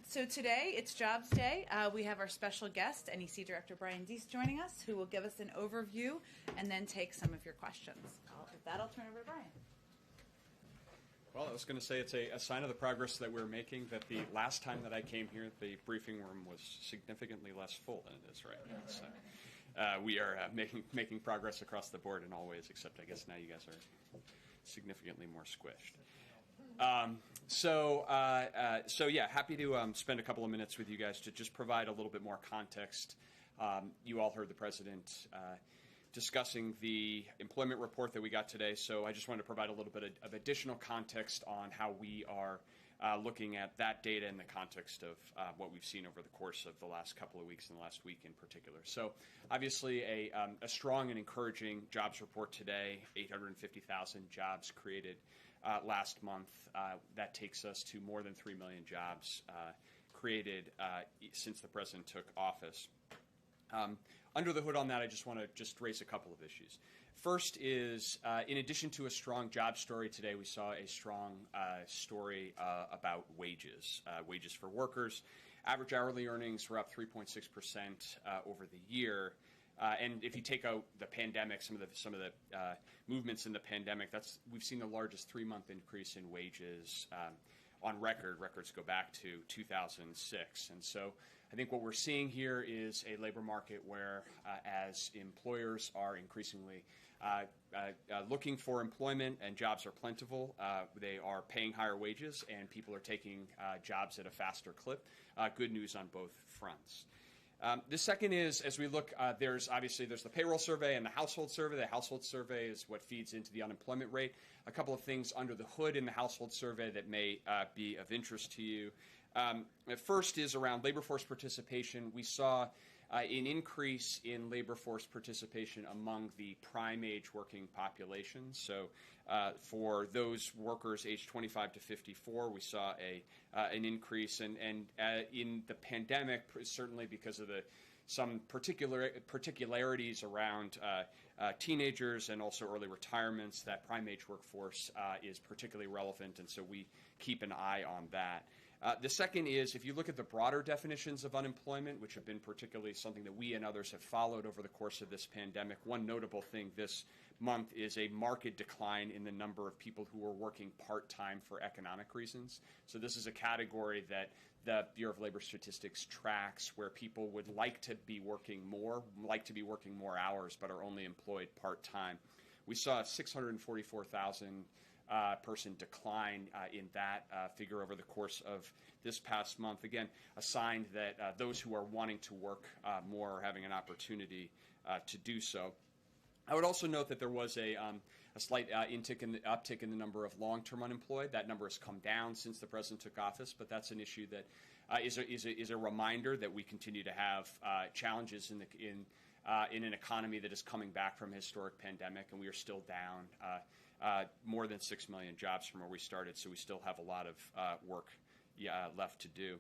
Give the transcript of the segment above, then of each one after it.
So today, it's Jobs Day. We have our special guest, NEC Director Brian Deese, joining us, who will give us an overview and then take some of your questions. With that, I'll turn it over to Brian. Well, I was going to say it's a sign of the progress that we're making that the last time that I came here, the briefing room was significantly less full than it is right now. So we are making progress across the board in all ways, except I guess now you guys are significantly more squished. So yeah, happy to spend a couple of minutes with you guys to just provide a little bit more context. You all heard the president discussing the employment report that we got today, so I just wanted to provide a little bit of additional context on how we are looking at that data in the context of what we've seen over the course of the last couple of weeks and the last week in particular. So obviously a strong and encouraging jobs report today, 850,000 jobs created last month. That takes us to more than 3 million jobs created since the president took office. Under the hood on that, I just want to raise a couple of issues. First is, in addition to a strong job story today, we saw a strong story about wages, wages for workers. Average hourly earnings were up 3.6% over the year. And if you take out the pandemic, some of the movements in the pandemic, we've seen the largest 3-month increase in wages on record. Records go back to 2006. And so I think what we're seeing here is a labor market where as employers are increasingly looking for employment and jobs are plentiful, they are paying higher wages and people are taking jobs at a faster clip. Good news on both fronts. The second is, as we look, there's the payroll survey and the household survey. The household survey is what feeds into the unemployment rate. A couple of things under the hood in the household survey that may be of interest to you. First is around labor force participation. We saw an increase in labor force participation among the prime age working population. So for those workers aged 25 to 54, we saw an increase. And in the pandemic, certainly because of some particularities around teenagers and also early retirements, that prime age workforce is particularly relevant, and so we keep an eye on that. The second is, if you look at the broader definitions of unemployment, which have been particularly something that we and others have followed over the course of this pandemic, one notable thing this month is a marked decline in the number of people who are working part-time for economic reasons. So this is a category that the Bureau of Labor Statistics tracks, where people would like to be working more hours, but are only employed part-time. We saw a 644,000 person decline in that figure over the course of this past month. Again, a sign that those who are wanting to work more are having an opportunity to do so. I would also note that there was a slight uptick in the number of long-term unemployed. That number has come down since the president took office, but that's an issue that is a reminder that we continue to have challenges in an economy that is coming back from a historic pandemic, and we are still down more than 6 million jobs from where we started, so we still have a lot of work left to do.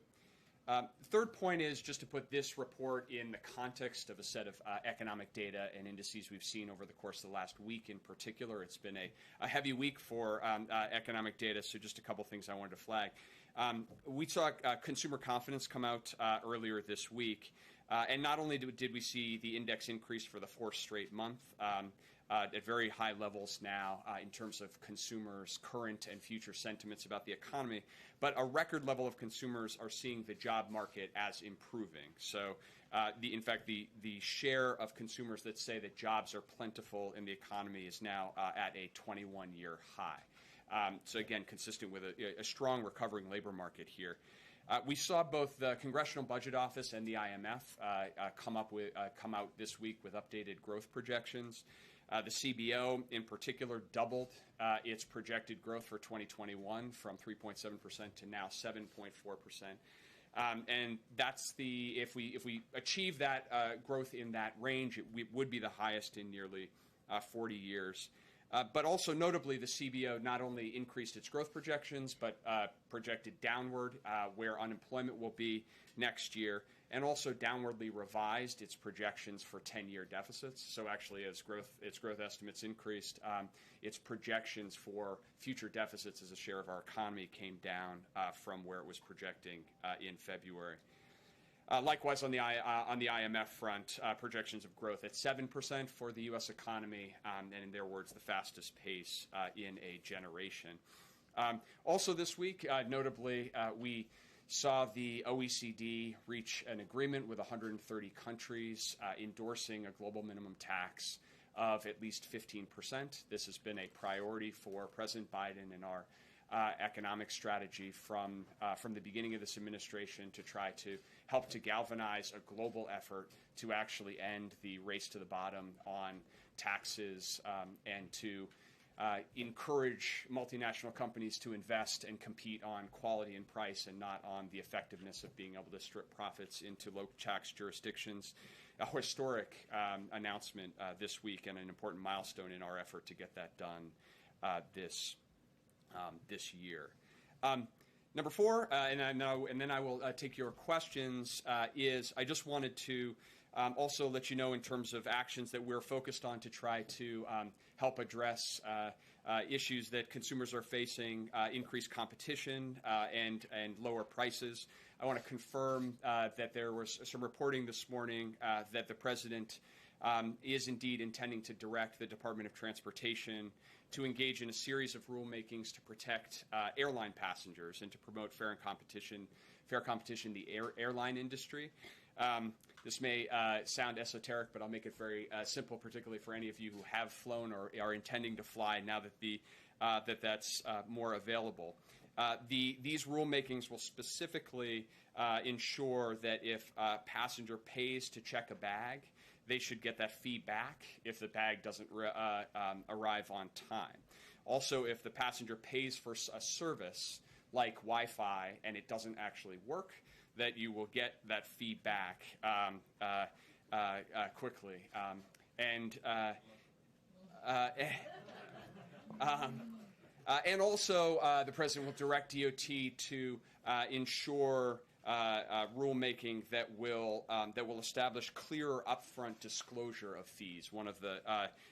Third point is just to put this report in the context of a set of economic data and indices we've seen over the course of the last week in particular. It's been a heavy week for economic data, so just a couple things I wanted to flag. We saw consumer confidence come out earlier this week, and not only did we see the index increase for the 4th straight month, at very high levels now in terms of consumers' current and future sentiments about the economy, but a record level of consumers are seeing the job market as improving. So in fact, the share of consumers that say that jobs are plentiful in the economy is now at a 21-year high. So again, consistent with a strong recovering labor market here. We saw both the Congressional Budget Office and the IMF come out this week with updated growth projections. The CBO, in particular, doubled its projected growth for 2021 from 3.7% to now 7.4%. And that's if we achieve that growth in that range, it would be the highest in nearly 40 years. But also notably, the CBO not only increased its growth projections, but projected downward where unemployment will be next year. and also downwardly revised its projections for 10-year deficits. So actually, as its growth estimates increased, its projections for future deficits as a share of our economy came down from where it was projecting in February. Likewise, on the IMF front, projections of growth at 7% for the U.S. economy, and in their words, the fastest pace in a generation. Also this week, notably, we saw the OECD reach an agreement with 130 countries endorsing a global minimum tax of at least 15%. This has been a priority for President Biden and our economic strategy from the beginning of this administration to try to help to galvanize a global effort to actually end the race to the bottom on taxes and to encourage multinational companies to invest and compete on quality and price and not on the effectiveness of being able to strip profits into low tax jurisdictions. A historic announcement this week and an important milestone in our effort to get that done this year. Number 4, and then I will take your questions, is I just wanted to also let you know in terms of actions that we're focused on to try to help address issues that consumers are facing, increased competition and lower prices. I want to confirm that there was some reporting this morning that the President is indeed intending to direct the Department of Transportation to engage in a series of rulemakings to protect airline passengers and to promote fair competition in the airline industry. This may sound esoteric, but I'll make it very simple, particularly for any of you who have flown or are intending to fly now that that's more available. These rulemakings will specifically ensure that if a passenger pays to check a bag, they should get that fee back if the bag doesn't arrive on time. Also, if the passenger pays for a service like Wi-Fi and it doesn't actually work, that you will get that fee back quickly. And also, the President will direct DOT to ensure rulemaking that will establish clearer upfront disclosure of fees. One of the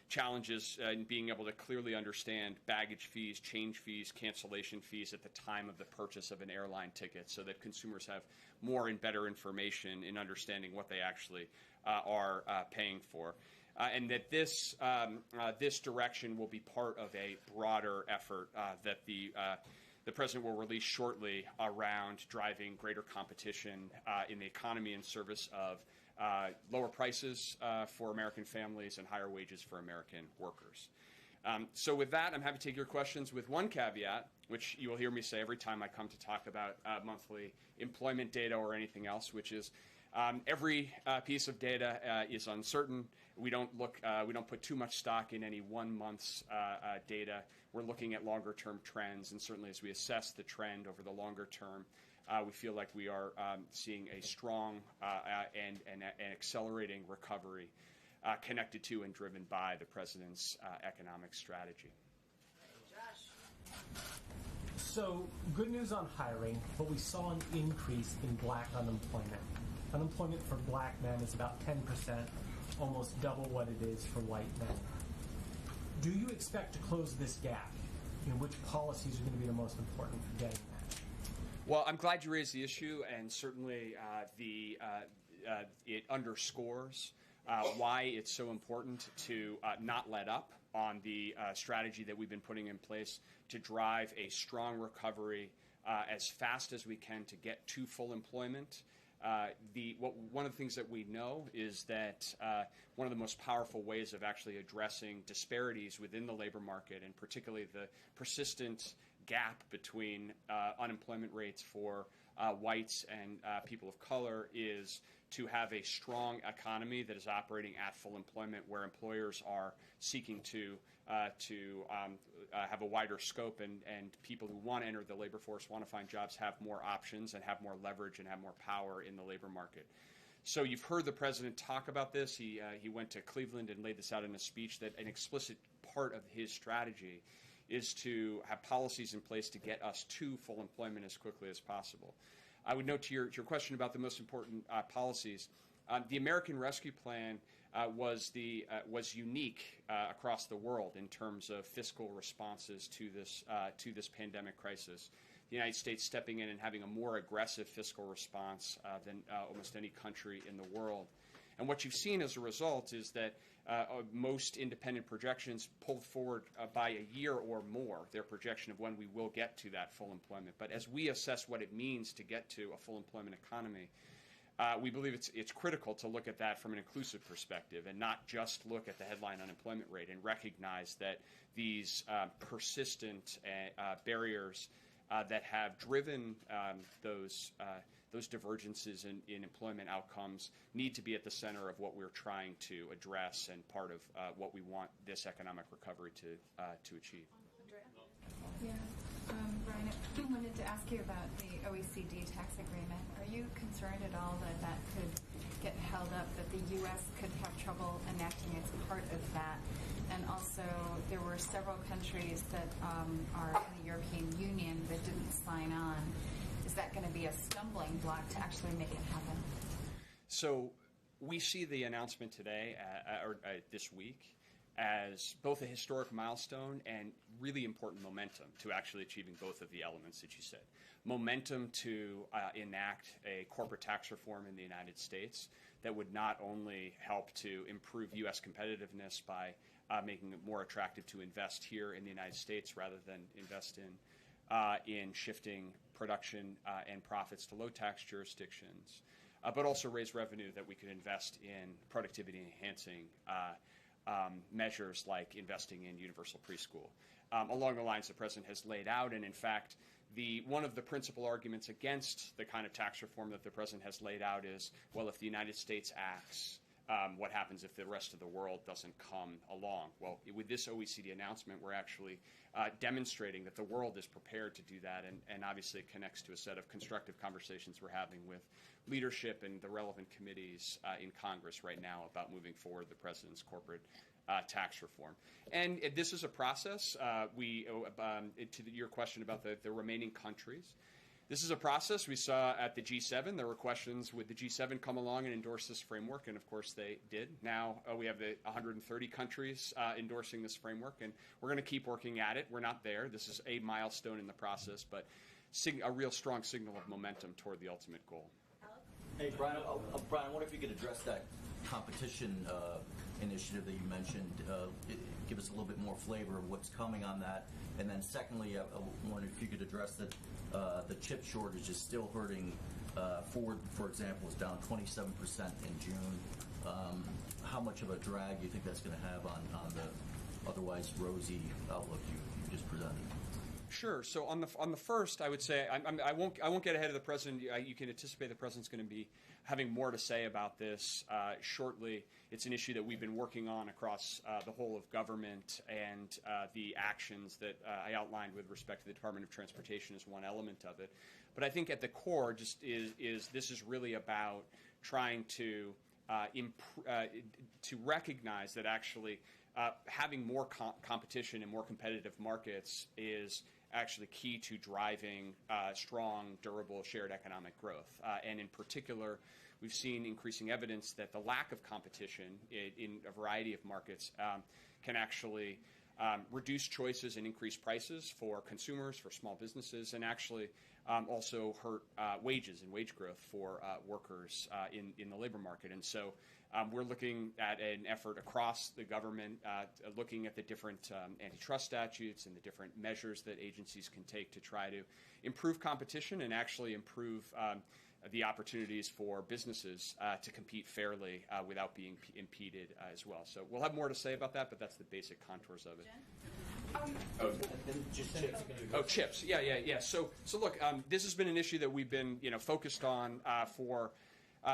challenges in being able to clearly understand baggage fees, change fees, cancellation fees at the time of the purchase of an airline ticket, so that consumers have more and better information in understanding what they actually are paying for. And that this direction will be part of a broader effort that the President will release shortly around driving greater competition in the economy in service of lower prices for American families and higher wages for American workers. So with that, I'm happy to take your questions with one caveat, which you will hear me say every time I come to talk about monthly employment data or anything else, which is every piece of data is uncertain. We don't put too much stock in any 1 month's data. We're looking at longer-term trends, and certainly as we assess the trend over the longer term, we feel like we are seeing a strong and accelerating recovery connected to and driven by the President's economic strategy. So, good news on hiring, but we saw an increase in black unemployment. Unemployment for black men is about 10%, almost double what it is for white men. Do you expect to close this gap? Which policies are going to be the most important for getting that? Well, I'm glad you raised the issue, and certainly it underscores why it's so important to not let up on the strategy that we've been putting in place to drive a strong recovery as fast as we can to get to full employment. One of the things that we know is that one of the most powerful ways of actually addressing disparities within the labor market, and particularly the persistent gap between unemployment rates for whites and people of color, is to have a strong economy that is operating at full employment, where employers are seeking to have a wider scope, and people who want to enter the labor force, want to find jobs, have more options and have more leverage and have more power in the labor market. So you've heard the President talk about this. He went to Cleveland and laid this out in a speech, that an explicit part of his strategy is to have policies in place to get us to full employment as quickly as possible. I would note to your question about the most important policies. The American Rescue Plan was unique across the world in terms of fiscal responses to this pandemic crisis. The United States stepping in and having a more aggressive fiscal response than almost any country in the world. And what you've seen as a result is that most independent projections pulled forward by a year or more their projection of when we will get to that full employment. But as we assess what it means to get to a full employment economy, we believe it's critical to look at that from an inclusive perspective and not just look at the headline unemployment rate and recognize that these persistent barriers that have driven those divergences in employment outcomes need to be at the center of what we're trying to address and part of what we want this economic recovery to achieve. Yeah, Brian, I wanted to ask you about the OECD tax agreement. Are you concerned at all that that could get held up, that the U.S. could have trouble enacting its part of that? And also, there were several countries that are in the European Union that didn't sign on. Is that going to be a stumbling block to actually make it happen? So we see the announcement today, or this week, as both a historic milestone and really important momentum to actually achieving both of the elements that you said. Momentum to enact a corporate tax reform in the United States that would not only help to improve U.S. competitiveness by making it more attractive to invest here in the United States rather than invest in shifting production and profits to low-tax jurisdictions, but also raise revenue that we could invest in productivity-enhancing measures like investing in universal preschool, along the lines the President has laid out. And in fact, one of the principal arguments against the kind of tax reform that the President has laid out is, well, if the United States acts, what happens if the rest of the world doesn't come along? Well, with this OECD announcement, we're actually demonstrating that the world is prepared to do that, and obviously it connects to a set of constructive conversations we're having with leadership and the relevant committees in Congress right now about moving forward the President's corporate tax reform. And this is a process. Your question about the remaining countries, this is a process. We saw at the G7, there were questions, would the G7 come along and endorse this framework? And of course they did. Now we have the 130 countries endorsing this framework, and we're going to keep working at it. We're not there. This is a milestone in the process, but a real strong signal of momentum toward the ultimate goal. Hey, Brian, I wonder if you could address that competition initiative that you mentioned. Give us a little bit more flavor of what's coming on that. And then secondly, I wonder if you could address that the chip shortage is still hurting. Ford, for example, is down 27% in June. How much of a drag do you think that's going to have on the otherwise rosy outlook you just presented? Sure. So on the first, I would say I won't get ahead of the President. You can anticipate the President's going to be having more to say about this shortly. It's an issue that we've been working on across the whole of government, and the actions that I outlined with respect to the Department of Transportation is one element of it. But I think at the core just is this is really about trying to recognize that actually having more competition and more competitive markets is actually key to driving strong, durable, shared economic growth. And in particular, we've seen increasing evidence that the lack of competition in a variety of markets can actually reduce choices and increase prices for consumers, for small businesses, and actually also hurt wages and wage growth for workers in the labor market. And so we're looking at an effort across the government, looking at the different antitrust statutes and the different measures that agencies can take to try to improve competition and actually improve the opportunities for businesses to compete fairly without being impeded as well. So we'll have more to say about that, but that's the basic contours of it. Chips. Yeah. So look, this has been an issue that we've been focused on for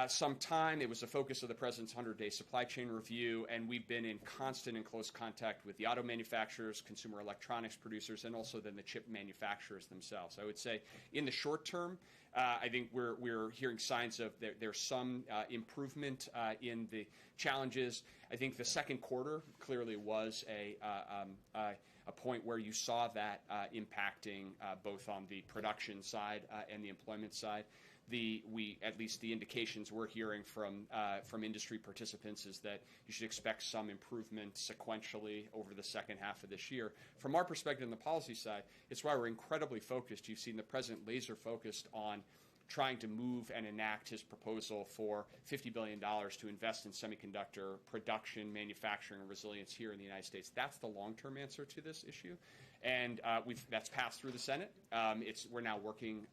some time. It was a focus of the President's 100-day supply chain review, and we've been in constant and close contact with the auto manufacturers, consumer electronics producers, and also then the chip manufacturers themselves. I would say in the short term, I think we're hearing signs of there's some improvement in the challenges. I think the second quarter clearly was a point where you saw that impacting both on the production side and the employment side. at least the indications we're hearing from industry participants is that you should expect some improvement sequentially over the second half of this year. From our perspective on the policy side, it's why we're incredibly focused. You've seen the president laser focused on trying to move and enact his proposal for $50 billion to invest in semiconductor production, manufacturing, and resilience here in the United States. That's the long-term answer to this issue. And that's passed through the Senate. We're now working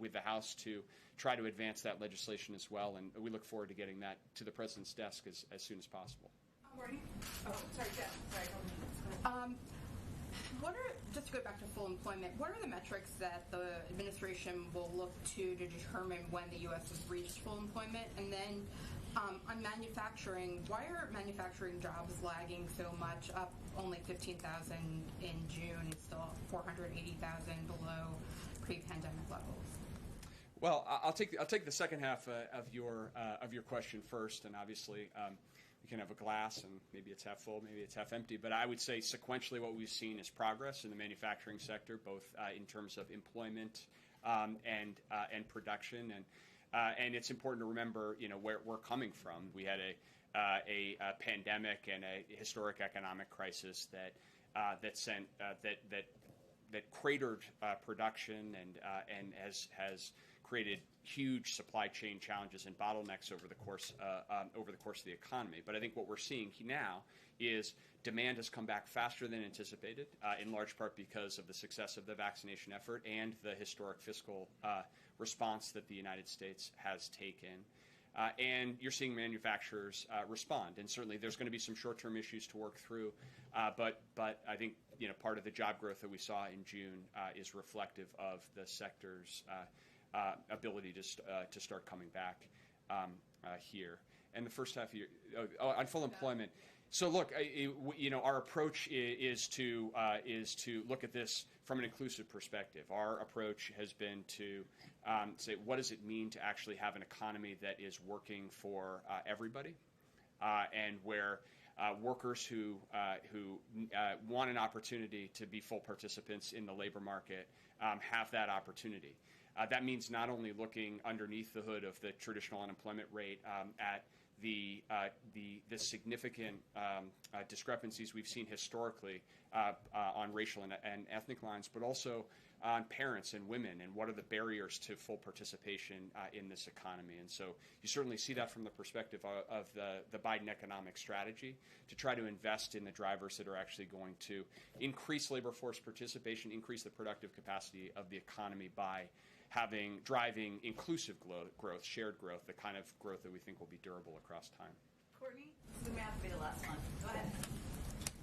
with the House to try to advance that legislation as well, and we look forward to getting that to the president's desk as soon as possible. Marty? Oh, sorry, Jeff. Sorry. Just to go back to full employment, what are the metrics that the administration will look to determine when the U.S. has reached full employment? And then on manufacturing, why are manufacturing jobs lagging so much, up only 15,000 in June and still 480,000 below pre-pandemic levels? Well, I'll take the second half of your question first, and obviously we can have a glass, and maybe it's half full, maybe it's half empty. But I would say sequentially, what we've seen is progress in the manufacturing sector, both in terms of employment and production, and it's important to remember, where we're coming from. We had a pandemic and a historic economic crisis that cratered production and has created huge supply chain challenges and bottlenecks over the course of the economy. But I think what we're seeing now is demand has come back faster than anticipated, in large part because of the success of the vaccination effort and the historic fiscal response that the United States has taken. And you're seeing manufacturers respond. And certainly there's going to be some short-term issues to work through. But I think part of the job growth that we saw in June is reflective of the sector's ability to start coming back here. And the first half of your on full employment. So look, our approach is to look at this from an inclusive perspective. Our approach has been to say, what does it mean to actually have an economy that is working for everybody, and where workers who want an opportunity to be full participants in the labor market have that opportunity. That means not only looking underneath the hood of the traditional unemployment rate at the significant discrepancies we've seen historically on racial and ethnic lines, but also on parents and women, and what are the barriers to full participation in this economy. And so you certainly see that from the perspective of the Biden economic strategy to try to invest in the drivers that are actually going to increase labor force participation, increase the productive capacity of the economy by driving inclusive growth, shared growth, the kind of growth that we think will be durable across time. Courtney, this is going to have to be the last one. Go ahead.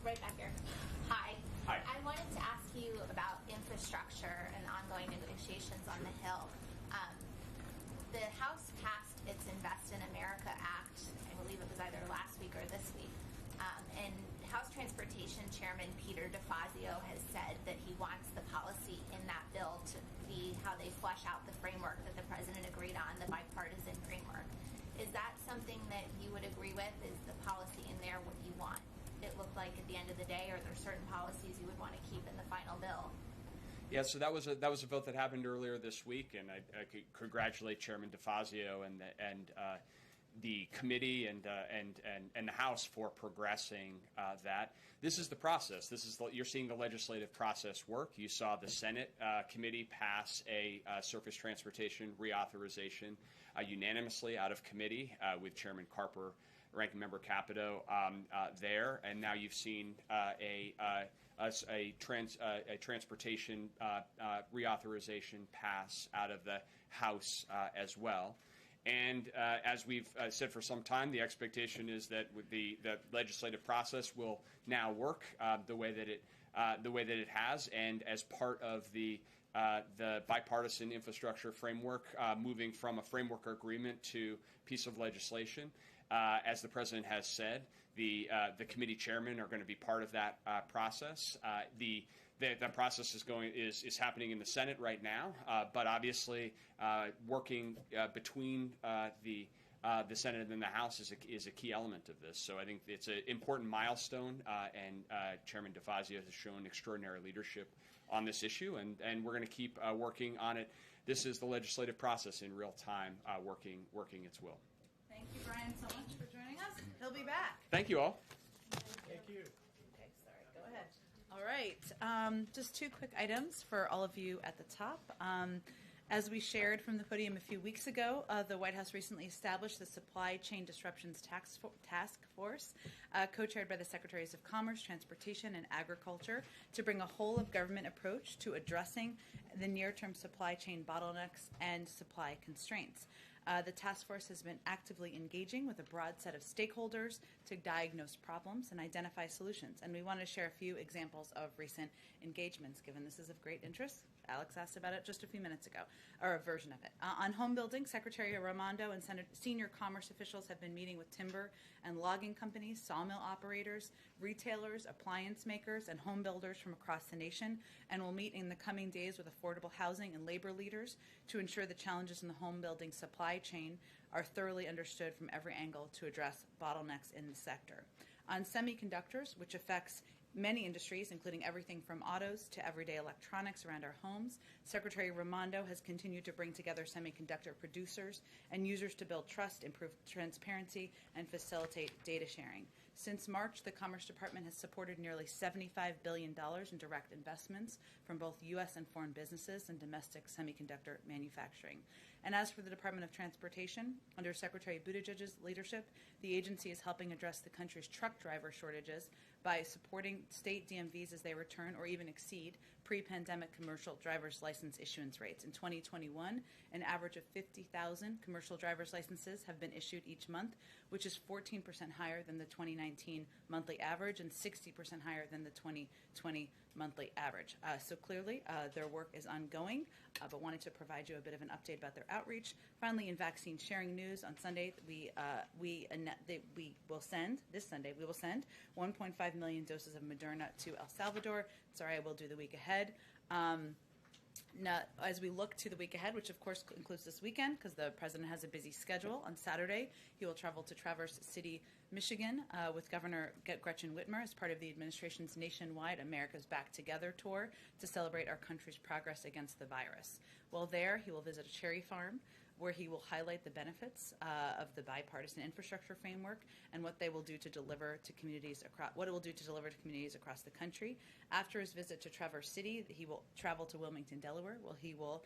Right back here. Hi. Hi. I wanted to ask you about infrastructure and ongoing negotiations on the Hill. The House passed its Invest in America Act, I believe it was either last week or this week, and House Transportation Chairman Peter DeFazio has said that he wants the policy in that bill to be how they flesh out the framework that the president agreed on, the bipartisan framework. Is that something that you would agree with? Is the policy in there what you want it look like at the end of the day, or are there certain policies you would want to keep in the final bill? Yeah, so that was a vote that happened earlier this week, and I could congratulate Chairman DeFazio and the committee and the House for progressing that. This is the process. You're seeing the legislative process work. You saw the Senate committee pass a surface transportation reauthorization unanimously out of committee with Chairman Carper, Ranking Member Capito there, and now you've seen a transportation reauthorization pass out of the House as well. And as we've said for some time, the expectation is that the legislative process will now work the way that it has, and as part of the bipartisan infrastructure framework, moving from a framework agreement to piece of legislation. As the president has said, the committee chairmen are going to be part of that process. That process is happening in the Senate right now, but obviously working between the the Senate and then the House is a key element of this. So I think it's an important milestone, and Chairman DeFazio has shown extraordinary leadership on this issue, and we're going to keep working on it. This is the legislative process in real time, working its will. Thank you, Brian, so much for joining us. He'll be back. Thank you all. Thank you. Okay, sorry, go ahead. All right, just two quick items for all of you at the top. As we shared from the podium a few weeks ago, the White House recently established the Supply Chain Disruptions Task Force, co-chaired by the Secretaries of Commerce, Transportation, and Agriculture, to bring a whole-of-government approach to addressing the near-term supply chain bottlenecks and supply constraints. The task force has been actively engaging with a broad set of stakeholders to diagnose problems and identify solutions. And we want to share a few examples of recent engagements, given this is of great interest. Alex asked about it just a few minutes ago, or a version of it. On home building, Secretary Raimondo and senior commerce officials have been meeting with timber and logging companies, sawmill operators, retailers, appliance makers, and home builders from across the nation, and will meet in the coming days with affordable housing and labor leaders to ensure the challenges in the home building supply chain are thoroughly understood from every angle to address bottlenecks in the sector. On semiconductors, which affects many industries, including everything from autos to everyday electronics around our homes, Secretary Raimondo has continued to bring together semiconductor producers and users to build trust, improve transparency, and facilitate data sharing. Since March, the Commerce Department has supported nearly $75 billion in direct investments from both U.S. and foreign businesses and domestic semiconductor manufacturing. And as for the Department of Transportation, under Secretary Buttigieg's leadership, the agency is helping address the country's truck driver shortages by supporting state DMVs as they return or even exceed pre-pandemic commercial driver's license issuance rates. In 2021, an average of 50,000 commercial driver's licenses have been issued each month, which is 14% higher than the 2019 monthly average and 60% higher than the 2020 monthly average. So clearly, their work is ongoing, but wanted to provide you a bit of an update about their outreach. Finally, in vaccine sharing news, on Sunday, we will send 1.5 million doses of Moderna to El Salvador. Sorry, I will do the week ahead. Now, as we look to the week ahead, which of course includes this weekend, because the president has a busy schedule, on Saturday he will travel to Traverse City, Michigan, with Governor Gretchen Whitmer as part of the administration's nationwide America's Back Together tour to celebrate our country's progress against the virus. While there, he will visit a cherry farm where he will highlight the benefits of the bipartisan infrastructure framework and what they will do to deliver to communities across the country. After his visit to Traverse City, he will travel to Wilmington, Delaware, where he will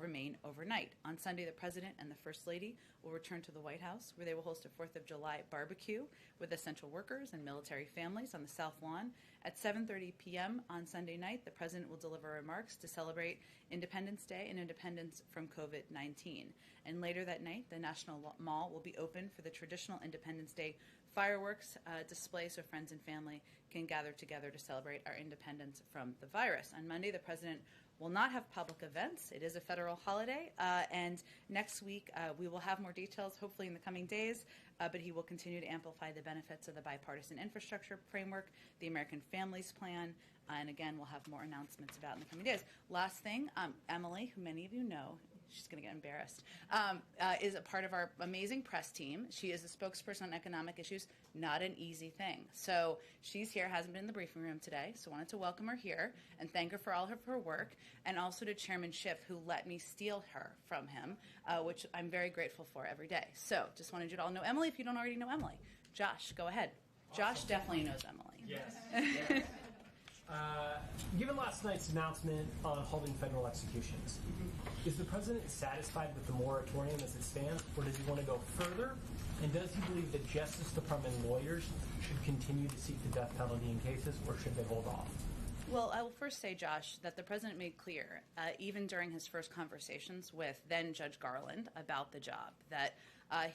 remain overnight. On Sunday, the President and the First Lady will return to the White House, where they will host a 4th of July barbecue with essential workers and military families on the South Lawn. At 7:30 p.m. on Sunday night, the President will deliver remarks to celebrate Independence Day and independence from COVID-19. And later that night, the National Mall will be open for the traditional Independence Day fireworks display so friends and family can gather together to celebrate our independence from the virus. On Monday, the President will not have public events. It is a federal holiday, and next week we will have more details, hopefully in the coming days, but he will continue to amplify the benefits of the bipartisan infrastructure framework, the American Families Plan, and again, we'll have more announcements about in the coming days. Last thing, Emily, who many of you know, she's going to get embarrassed, is a part of our amazing press team. She is a spokesperson on economic issues, not an easy thing. So she's here, hasn't been in the briefing room today, so wanted to welcome her here and thank her for all of her work, and also to Chairman Schiff, who let me steal her from him, which I'm very grateful for every day. So just wanted you to all know Emily if you don't already know Emily. Josh, go ahead. Awesome. Josh definitely knows Emily. Yes. Given last night's announcement on holding federal executions, is the president satisfied with the moratorium as it stands, or does he want to go further? And does he believe that Justice Department lawyers should continue to seek the death penalty in cases, or should they hold off? Well, I will first say, Josh, that the president made clear, even during his first conversations with then Judge Garland about the job, that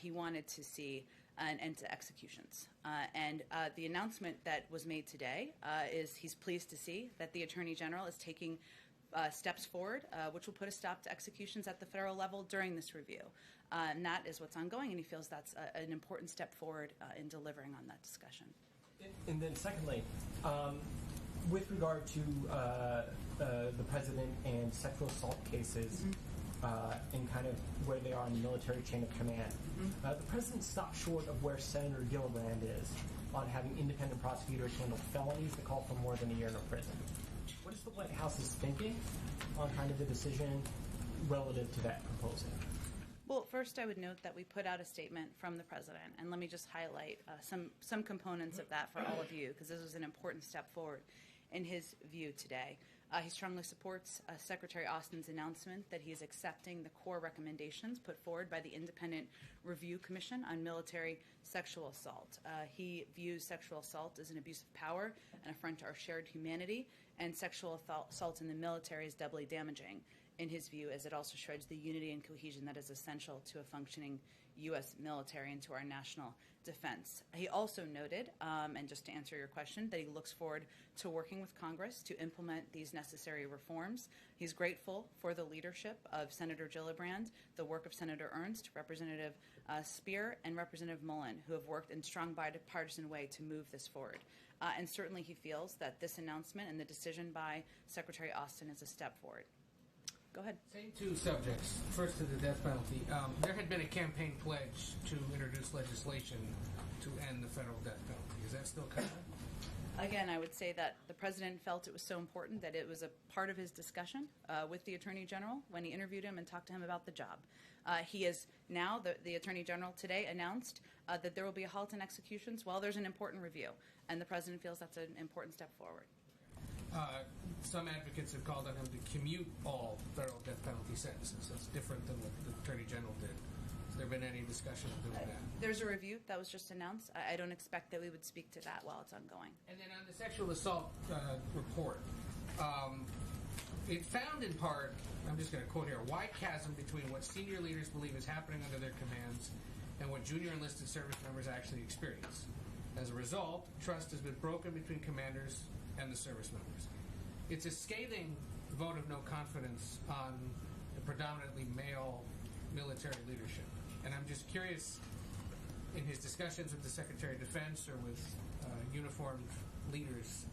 he wanted to see an end to executions. And the announcement that was made today is he's pleased to see that the Attorney General is taking steps forward, which will put a stop to executions at the federal level during this review. And that is what's ongoing, and he feels that's an important step forward in delivering on that discussion. And then secondly, with regard to the president and sexual assault cases, and kind of where they are in the military chain of command. The president stopped short of where Senator Gillibrand is on having independent prosecutors handle felonies that call for more than a year in prison. What is the White House's thinking on kind of the decision relative to that proposal? Well, first I would note that we put out a statement from the president, and let me just highlight some components of that for all of you, because this was an important step forward in his view today. He strongly supports Secretary Austin's announcement that he is accepting the core recommendations put forward by the Independent Review Commission on Military Sexual Assault. He views sexual assault as an abuse of power, an affront to our shared humanity, and sexual assault in the military is doubly damaging, in his view, as it also shreds the unity and cohesion that is essential to a functioning U.S. military and to our national defense. He also noted, and just to answer your question, that he looks forward to working with Congress to implement these necessary reforms. He's grateful for the leadership of Senator Gillibrand, the work of Senator Ernst, Representative Speer, and Representative Mullen, who have worked in strong bipartisan way to move this forward. And certainly he feels that this announcement and the decision by Secretary Austin is a step forward. Go ahead. Same two subjects. First to the death penalty. There had been a campaign pledge to introduce legislation to end the federal death penalty. Is that still coming? Again, I would say that the president felt it was so important that it was a part of his discussion with the Attorney General when he interviewed him and talked to him about the job. He is now, the Attorney General today announced that there will be a halt in executions while there's an important review, and the president feels that's an important step forward. Some advocates have called on him to commute all federal death penalty sentences. That's different than what the Attorney General did. Has there been any discussion of doing that? There's a review that was just announced. I don't expect that we would speak to that while it's ongoing. And then on the sexual assault report, it found in part, I'm just going to quote here, a wide chasm between what senior leaders believe is happening under their commands and what junior enlisted service members actually experience. As a result, trust has been broken between commanders and the service members. It's a scathing vote of no confidence on the predominantly male military leadership. And I'm just curious, in his discussions with the Secretary of Defense or with uniformed leaders,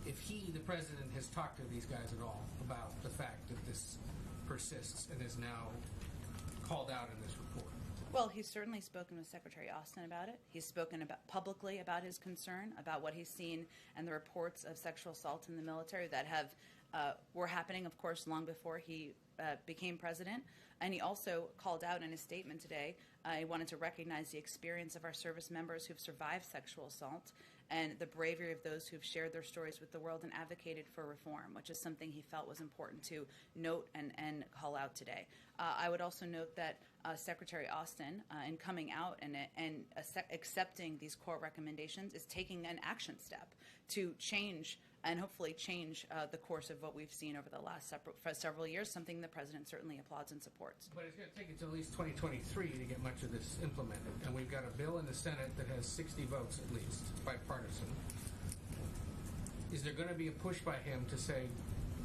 if he, the president, has talked to these guys at all about the fact that this persists and is now called out in this report. Well, he's certainly spoken with Secretary Austin about it. He's spoken publicly about his concern about what he's seen and the reports of sexual assault in the military that were happening, of course, long before he became president. And he also called out in his statement today, he wanted to recognize the experience of our service members who've survived sexual assault and the bravery of those who've shared their stories with the world and advocated for reform, which is something he felt was important to note and call out today. I would also note that Secretary Austin, in coming out and accepting these core recommendations, is taking an action step to change and hopefully change the course of what we've seen over the last several years, something the president certainly applauds and supports. But it's going to take until at least 2023 to get much of this implemented. And we've got a bill in the Senate that has 60 votes at least, bipartisan. Is there going to be a push by him to say,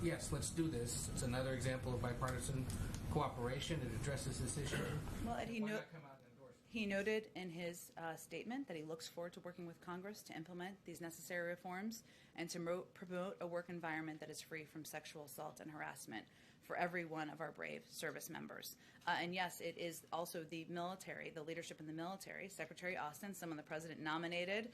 yes, let's do this? It's another example of bipartisan cooperation. It addresses this issue. Well, Ed, Why not come out and endorse it? he noted in his statement that he looks forward to working with Congress to implement these necessary reforms and to promote a work environment that is free from sexual assault and harassment for every one of our brave service members. And yes, it is also the military, the leadership in the military, Secretary Austin, someone the president nominated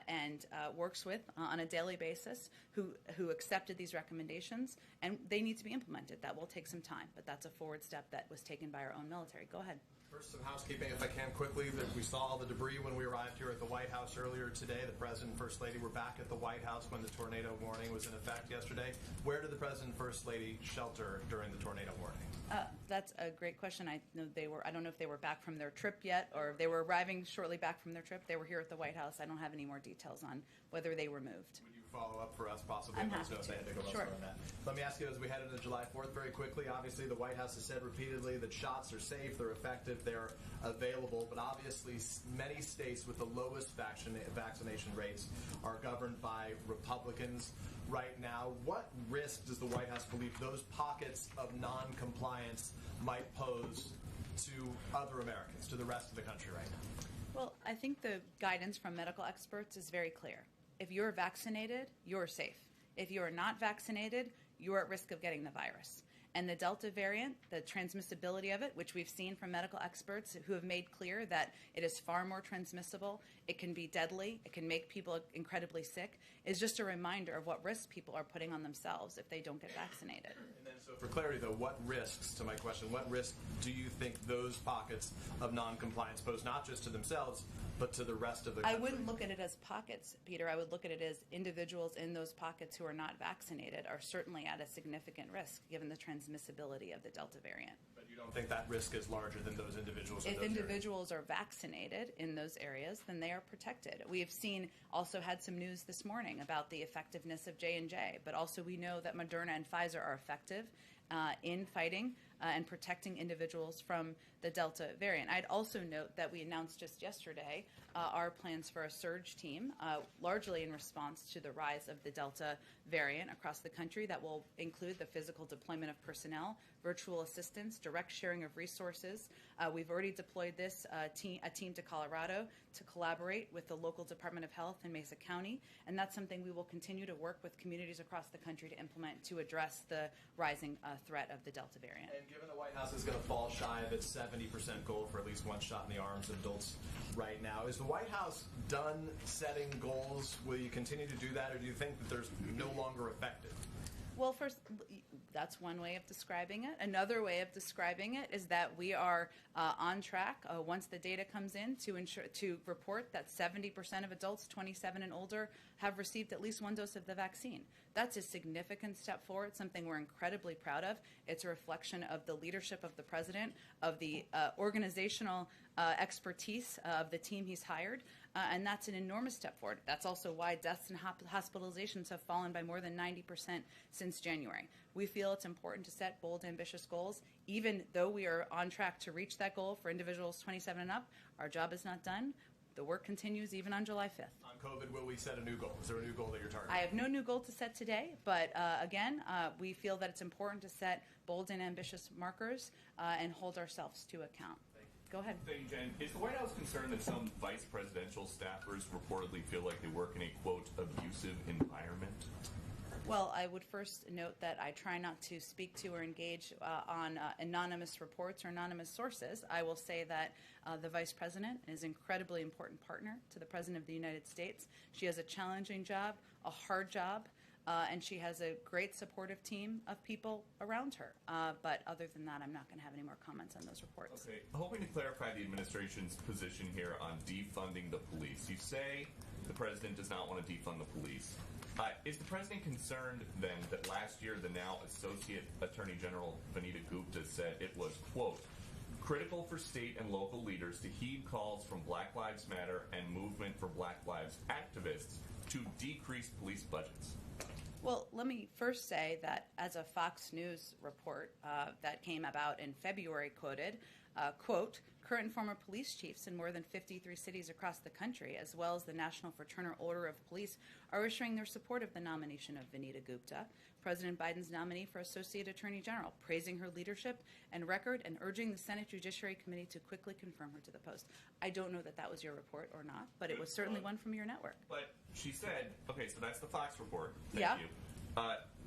and works with on a daily basis, who accepted these recommendations, and they need to be implemented. That will take some time, but that's a forward step that was taken by our own military. Go ahead. First, some housekeeping, if I can quickly. That we saw all the debris when we arrived here at the White House earlier today. The President and First Lady were back at the White House when the tornado warning was in effect yesterday. Where did the President and First Lady shelter during the tornado warning? That's a great question. I don't know if they were back from their trip yet, or if they were arriving shortly back from their trip. They were here at the White House. I don't have any more details on whether they were moved. Would you follow up for us, possibly? I'm Let us happy know if they had to go Sure. elsewhere on that. Let me ask you, as we head into July 4th very quickly, obviously the White House has said repeatedly that shots are safe, they're effective, they're available, but obviously many states with the lowest vaccination rates are governed by Republicans right now. What risk does the White House believe those pockets of non-compliance might pose to other Americans, to the rest of the country right now? Well, I think the guidance from medical experts is very clear. If you're vaccinated, you're safe. If you are not vaccinated, you're at risk of getting the virus. And the Delta variant, the transmissibility of it, which we've seen from medical experts who have made clear that it is far more transmissible, it can be deadly, it can make people incredibly sick, is just a reminder of what risks people are putting on themselves if they don't get vaccinated. And then, so for clarity, though, what risks, to my question, what risks do you think those pockets of noncompliance pose, not just to themselves, but to the rest of the country? I wouldn't look at it as pockets, Peter. I would look at it as individuals in those pockets who are not vaccinated are certainly at a significant risk given the transmissibility of the Delta variant. But you don't think that risk is larger than those individuals? If individuals are vaccinated in those areas, then they are protected. We have also had some news this morning about the effectiveness of J&J, but also we know that Moderna and Pfizer are effective in fighting and protecting individuals from the Delta variant. I'd also note that we announced just yesterday our plans for a surge team, largely in response to the rise of the Delta variant across the country that will include the physical deployment of personnel, virtual assistance, direct sharing of resources. We've already deployed a team to Colorado to collaborate with the local Department of Health in Mesa County, and that's something we will continue to work with communities across the country to implement to address the rising threat of the Delta variant. And given the White House is going to fall shy of its 70% goal for at least one shot in the arms of adults right now, is the White House done setting goals? Will you continue to do that, or do you think that there's no longer effective? Well, first, that's one way of describing it. Another way of describing it is that we are on track once the data comes in to report that 70% of adults 27 and older have received at least one dose of the vaccine. That's a significant step forward, something we're incredibly proud of. It's a reflection of the leadership of the president, of the organizational expertise of the team he's hired, and that's an enormous step forward. That's also why deaths and hospitalizations have fallen by more than 90% since January. We feel it's important to set bold, ambitious goals. Even though we are on track to reach that goal for individuals 27 and up, our job is not done. The work continues even on July 5th. On COVID, will we set a new goal? Is there a new goal that you're targeting? I have no new goal to set today, but again, we feel that it's important to set bold and ambitious markers and hold ourselves to account. Go ahead. Thank you, Jen. Is the White House concerned that some vice presidential staffers reportedly feel like they work in a, quote, abusive environment? Well, I would first note that I try not to speak to or engage on anonymous reports or anonymous sources. I will say that the Vice President is an incredibly important partner to the President of the United States. She has a challenging job, a hard job, and she has a great supportive team of people around her. But other than that, I'm not going to have any more comments on those reports. Okay. Hoping to clarify the administration's position here on defunding the police. You say the President does not want to defund the police. Is the President concerned, then, that last year the now Associate Attorney General Vanita Gupta said it was, quote, critical for state and local leaders to heed calls from Black Lives Matter and Movement for Black Lives activists to decrease police budgets? Well, let me first say that as a Fox News report that came about in February quoted, quote, current and former police chiefs in more than 53 cities across the country, as well as the National Fraternal Order of Police, are issuing their support of the nomination of Vanita Gupta, President Biden's nominee for Associate Attorney General, praising her leadership and record and urging the Senate Judiciary Committee to quickly confirm her to the post. I don't know that that was your report or not, but it was certainly one from your network. But she said, okay, so that's the Fox report. Thank Yeah. you.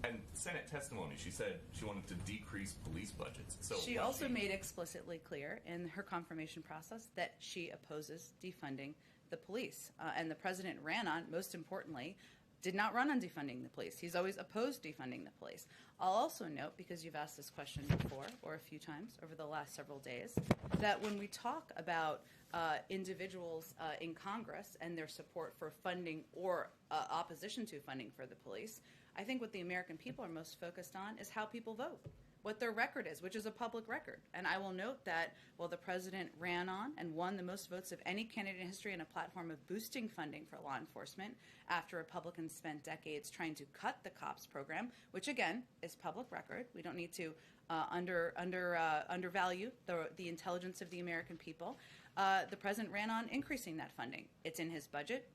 And Senate testimony, she said she wanted to decrease police budgets. So She also made explicitly clear in her confirmation process that she opposes defunding the police. And the president ran on, most importantly, did not run on defunding the police. He's always opposed defunding the police. I'll also note, because you've asked this question before or a few times over the last several days, that when we talk about individuals in Congress and their support for funding or opposition to funding for the police, I think what the American people are most focused on is how people vote, what their record is, which is a public record. And I will note that while the president ran on and won the most votes of any candidate in history on a platform of boosting funding for law enforcement after Republicans spent decades trying to cut the COPS program, which again is public record. We don't need to undervalue the intelligence of the American people. The president ran on increasing that funding. It's in his budget.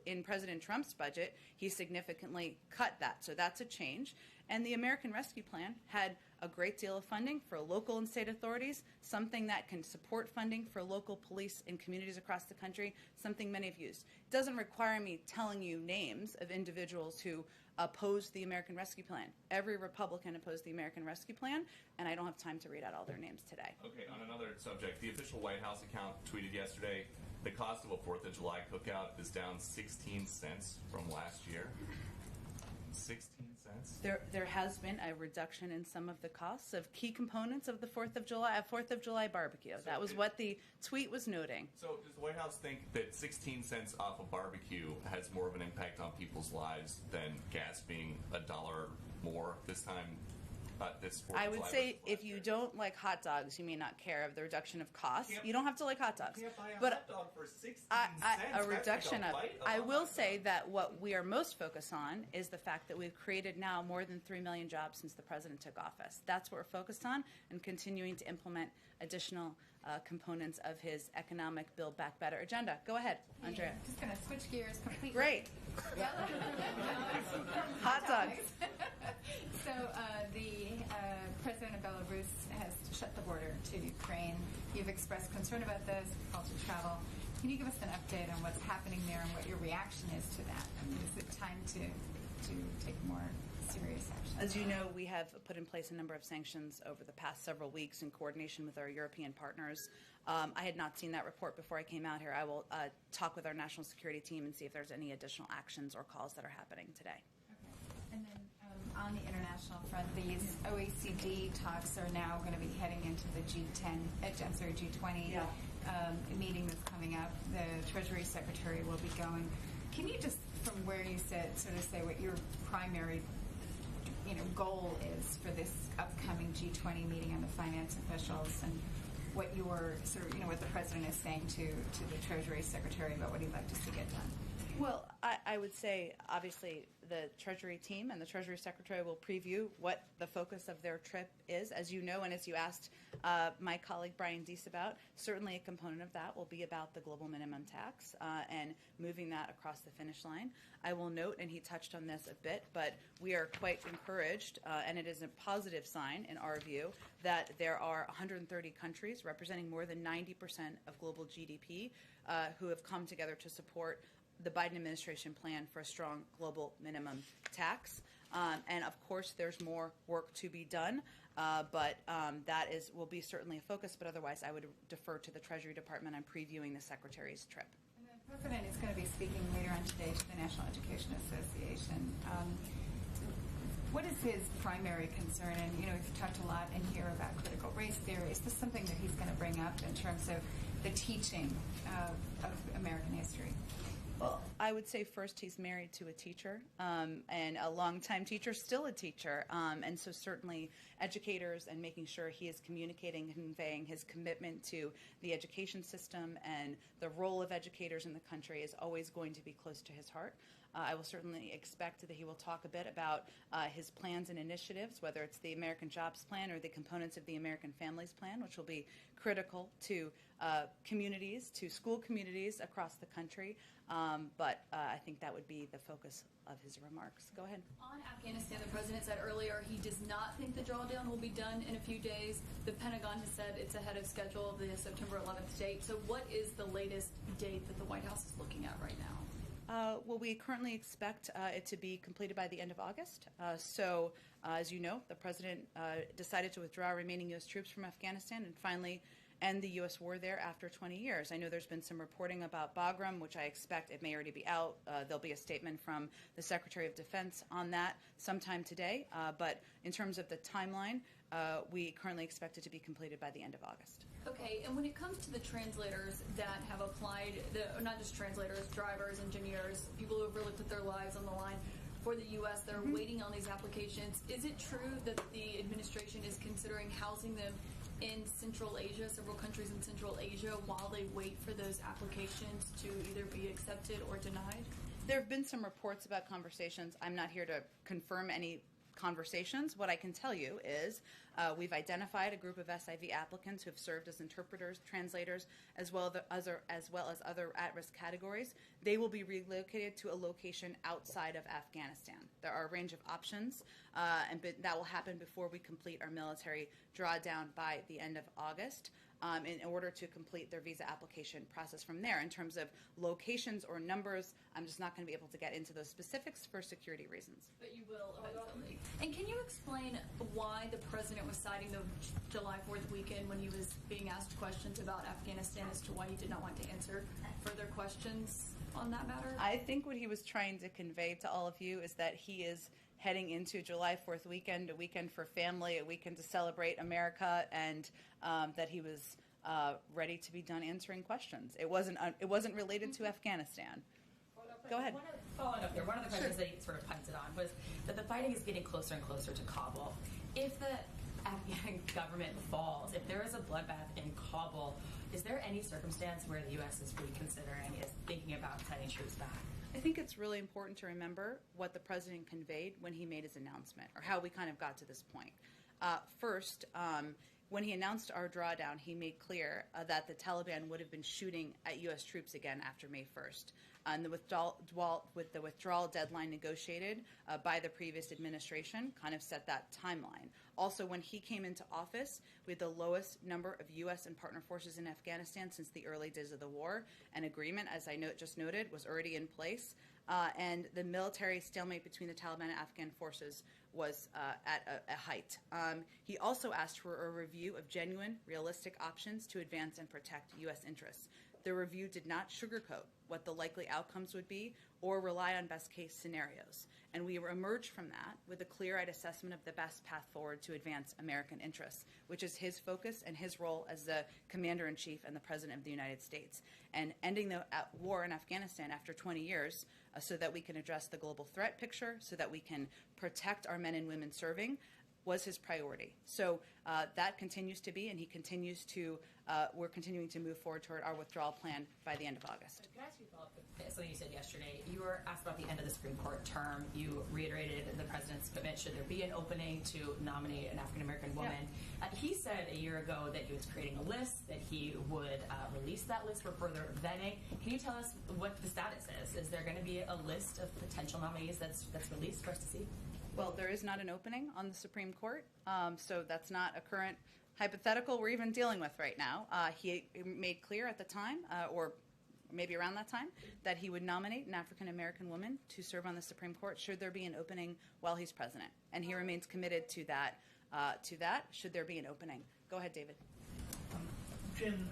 In President Trump's budget, he significantly cut that. So that's a change. And the American Rescue Plan had a great deal of funding for local and state authorities, something that can support funding for local police in communities across the country, something many have used. It doesn't require me telling you names of individuals who opposed the American Rescue Plan. Every Republican opposed the American Rescue Plan, and I don't have time to read out all their names today. Okay, on another subject, the official White House account tweeted yesterday the cost of a 4th of July cookout is down 16 cents from last year. 16 cents? There has been a reduction in some of the costs of key components of the 4th of July barbecue. So that was what the tweet was noting. So does the White House think that 16 cents off a barbecue has more of an impact on people's lives than gas being $1 more this time? This 4th I of would July say versus if last you year? don't like hot dogs, you may not care of the reduction of costs. You don't have to like hot dogs. You can't buy a But hot dog for 16 a cents. reduction That's of. like a bite I of a will hot say dog. that what we are most focused on is the fact that we've created now more than 3 million jobs since the president took office. That's what we're focused on, and continuing to implement additional components of his economic Build Back Better agenda. Go ahead, Andrea. Just going to switch gears completely. Great. Hot dogs. So the president of Belarus has shut the border to Ukraine. You've expressed concern about this, called to travel. Can you give us an update on what's happening there and what your reaction is to that? I mean, is it time to take more serious action? As you know, we have put in place a number of sanctions over the past several weeks in coordination with our European partners. I had not seen that report before I came out here. I will talk with our national security team and see if there's any additional actions or calls that are happening today. Okay. And then on the international front, these OECD talks are now going to be heading into the G20 meeting that's coming up. The Treasury Secretary will be going. Can you just, from where you sit, sort of say what your primary goal is for this upcoming G20 meeting on the finance officials, and what your sort of, what the president is saying to the Treasury Secretary about what he'd like to see get done? Well, I would say, obviously, the Treasury team and the Treasury Secretary will preview what the focus of their trip is. As you know, and as you asked my colleague Brian Deese about, certainly a component of that will be about the global minimum tax and moving that across the finish line. I will note, and he touched on this a bit, but we are quite encouraged, and it is a positive sign in our view, that there are 130 countries representing more than 90% of global GDP who have come together to support the Biden administration plan for a strong global minimum tax. And of course, there's more work to be done, but that will be certainly a focus. But otherwise, I would defer to the Treasury Department on previewing the Secretary's trip. And the president is going to be speaking later on today to the National Education Association. What is his primary concern? And, we've talked a lot in here about critical race theory. Is this something that he's going to bring up in terms of the teaching of American history? Well, I would say first he's married to a teacher, and a longtime teacher, still a teacher. And so certainly educators and making sure he is communicating and conveying his commitment to the education system and the role of educators in the country is always going to be close to his heart. I will certainly expect that he will talk a bit about his plans and initiatives, whether it's the American Jobs Plan or the components of the American Families Plan, which will be critical to communities, to school communities across the country. But I think that would be the focus of his remarks. Go ahead. On Afghanistan, the president said earlier he does not think the drawdown will be done in a few days. The Pentagon has said it's ahead of schedule of the September 11th date. So what is the latest date that the White House is looking at right now? Well, we currently expect it to be completed by the end of August. So, as you know, the president decided to withdraw remaining U.S. troops from Afghanistan and finally end the U.S. war there after 20 years. I know there's been some reporting about Bagram, which I expect it may already be out. There'll be a statement from the Secretary of Defense on that sometime today. But in terms of the timeline, we currently expect it to be completed by the end of August. Okay, and when it comes to the translators that have applied, not just translators, drivers, engineers, people who have really put their lives on the line for the U.S. that are waiting on these applications, is it true that the administration is considering housing them in Central Asia, several countries in Central Asia, while they wait for those applications to either be accepted or denied? There have been some reports about conversations. I'm not here to confirm any conversations. What I can tell you is we've identified a group of SIV applicants who have served as interpreters, translators, as well as other at-risk categories. they will be relocated to a location outside of Afghanistan. There are a range of options, but that will happen before we complete our military drawdown by the end of August. In order to complete their visa application process from there. In terms of locations or numbers, I'm just not going to be able to get into those specifics for security reasons. But you will eventually. And can you explain why the president was citing the July 4th weekend when he was being asked questions about Afghanistan as to why he did not want to answer further questions on that matter? I think what he was trying to convey to all of you is that he is heading into July 4th weekend, a weekend for family, a weekend to celebrate America, and that he was ready to be done answering questions. It wasn't related to Afghanistan. Go ahead. Following up there, one of the questions that he sort of punted on was that the fighting is getting closer and closer to Kabul. If the Afghan government falls, if there is a bloodbath in Kabul, is there any circumstance where the U.S. is reconsidering, is thinking about sending troops back? I think it's really important to remember what the president conveyed when he made his announcement, or how we kind of got to this point. First, when he announced our drawdown, he made clear that the Taliban would have been shooting at U.S. troops again after May 1st. And the withdrawal deadline negotiated by the previous administration kind of set that timeline. Also, when he came into office, we had the lowest number of U.S. and partner forces in Afghanistan since the early days of the war. An agreement, as I just noted, was already in place. And the military stalemate between the Taliban and Afghan forces was at a height. He also asked for a review of genuine, realistic options to advance and protect U.S. interests. The review did not sugarcoat what the likely outcomes would be or rely on best-case scenarios. And we emerged from that with a clear-eyed assessment of the best path forward to advance American interests, which is his focus and his role as the Commander-in-Chief and the President of the United States. And ending the war in Afghanistan after 20 years so that we can address the global threat picture, so that we can protect our men and women serving, was his priority. So that continues to be, and we're continuing to move forward toward our withdrawal plan by the end of August. Can I ask you a follow-up? Something you said yesterday. You were asked about the end of the Supreme Court term. You reiterated the president's commitment. Should there be an opening to nominate an African-American woman? Yeah. He said a year ago that he was creating a list, that he would release that list for further vetting. Can you tell us what the status is? Is there going to be a list of potential nominees that's released for us to see? Well, there is not an opening on the Supreme Court, so that's not a current hypothetical we're even dealing with right now. He made clear at the time, or maybe around that time, that he would nominate an African-American woman to serve on the Supreme Court should there be an opening while he's president. And he remains committed to that, should there be an opening. Go ahead, David. Jen,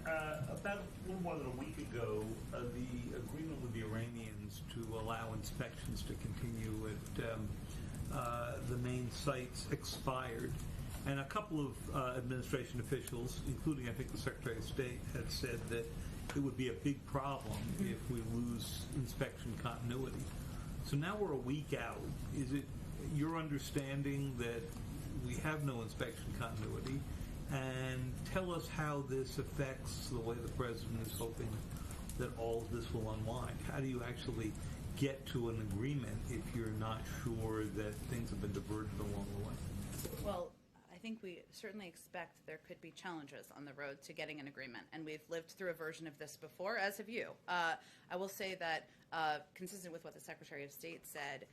about a little more than a week ago, the agreement with the Iranians to allow inspections to continue at the main sites expired. And a couple of administration officials, including I think the Secretary of State, had said that it would be a big problem if we lose inspection continuity. So now we're a week out. Is it your understanding that we have no inspection continuity? And tell us how this affects the way the President is hoping that all of this will unwind. How do you actually get to an agreement if you're not sure that things have been diverted along the way? Well, I think we certainly expect there could be challenges on the road to getting an agreement, and we've lived through a version of this before, as have you. I will say that, consistent with what the Secretary of State said,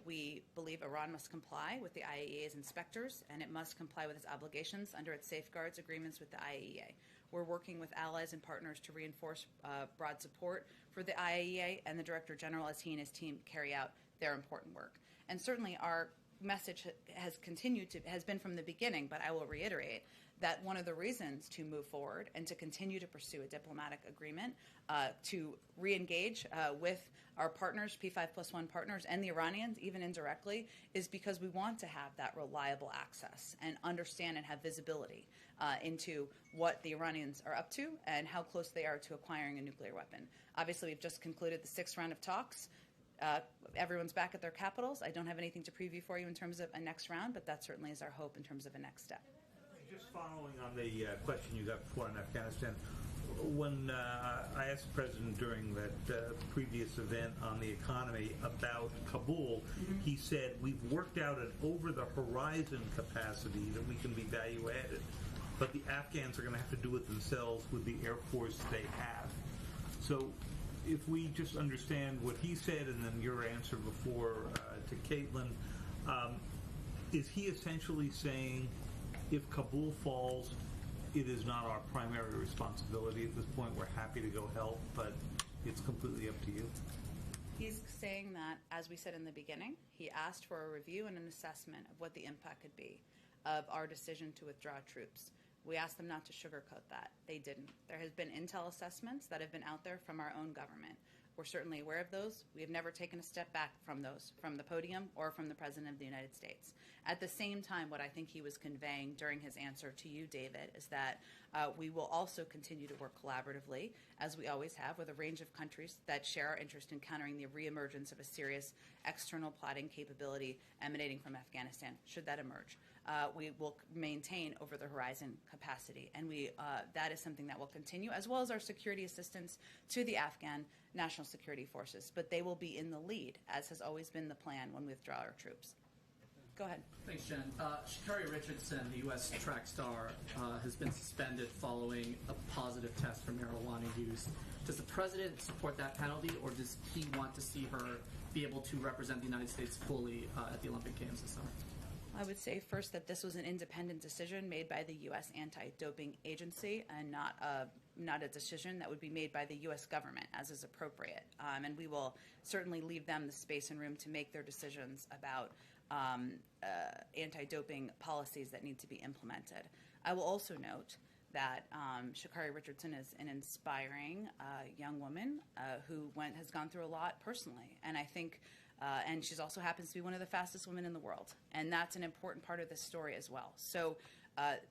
we believe Iran must comply with the IAEA's inspectors, and it must comply with its obligations under its safeguards agreements with the IAEA. We're working with allies and partners to reinforce broad support for the IAEA and the Director General as he and his team carry out their important work. And certainly our message has been from the beginning, but I will reiterate that one of the reasons to move forward and to continue to pursue a diplomatic agreement, to re-engage with our partners, P5+1 partners, and the Iranians, even indirectly, is because we want to have that reliable access and understand and have visibility into what the Iranians are up to and how close they are to acquiring a nuclear weapon. Obviously, we've just concluded the 6th round of talks. Everyone's back at their capitals. I don't have anything to preview for you in terms of a next round, but that certainly is our hope in terms of a next step. Just following on the question you got before on Afghanistan, when I asked the President during that previous event on the economy about Kabul, he said, we've worked out an over-the-horizon capacity that we can be value-added, but the Afghans are going to have to do it themselves with the Air Force they have. So if we just understand what he said and then your answer before to Caitlin, is he essentially saying if Kabul falls, it is not our primary responsibility at this point, we're happy to go help, but it's completely up to you? He's saying that, as we said in the beginning, he asked for a review and an assessment of what the impact could be of our decision to withdraw troops. We asked them not to sugarcoat that. They didn't. There has been intel assessments that have been out there from our own government. We're certainly aware of those. We have never taken a step back from those, from the podium or from the President of the United States. At the same time, what I think he was conveying during his answer to you, David, is that we will also continue to work collaboratively, as we always have, with a range of countries that share our interest in countering the reemergence of a serious external plotting capability emanating from Afghanistan, should that emerge. We will maintain over-the-horizon capacity, and that is something that will continue, as well as our security assistance to the Afghan National Security Forces. But they will be in the lead, as has always been the plan when we withdraw our troops. Go ahead. Thanks, Jen. Sha'Carri Richardson, the U.S. track star, has been suspended following a positive test for marijuana use. Does the president support that penalty, or does he want to see her be able to represent the United States fully at the Olympic Games this summer? I would say first that this was an independent decision made by the U.S. Anti-Doping Agency and not a decision that would be made by the U.S. government, as is appropriate. And we will certainly leave them the space and room to make their decisions about anti-doping policies that need to be implemented. I will also note that Sha'Carri Richardson is an inspiring young woman who has gone through a lot personally. And I think and she also happens to be one of the fastest women in the world. And that's an important part of this story as well. So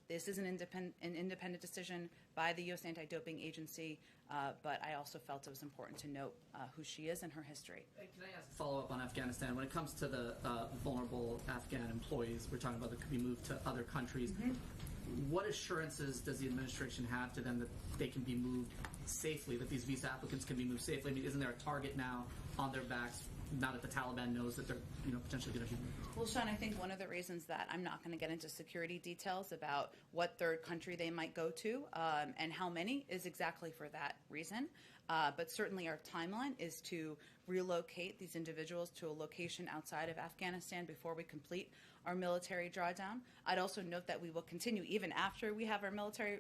this is an independent decision by the U.S. Anti-Doping Agency, but I also felt it was important to note who she is and her history. Can I ask a follow-up on Afghanistan? When it comes to the vulnerable Afghan employees we're talking about that could be moved to other countries, what assurances does the administration have to them that they can be moved safely, that these visa applicants can be moved safely? I mean, isn't there a target now on their backs now that the Taliban knows that they're potentially going to be moved? Well, Sean, I think one of the reasons that I'm not going to get into security details about what third country they might go to and how many is exactly for that reason. But certainly our timeline is to relocate these individuals to a location outside of Afghanistan before we complete our military drawdown. I'd also note that we will continue even after we have our military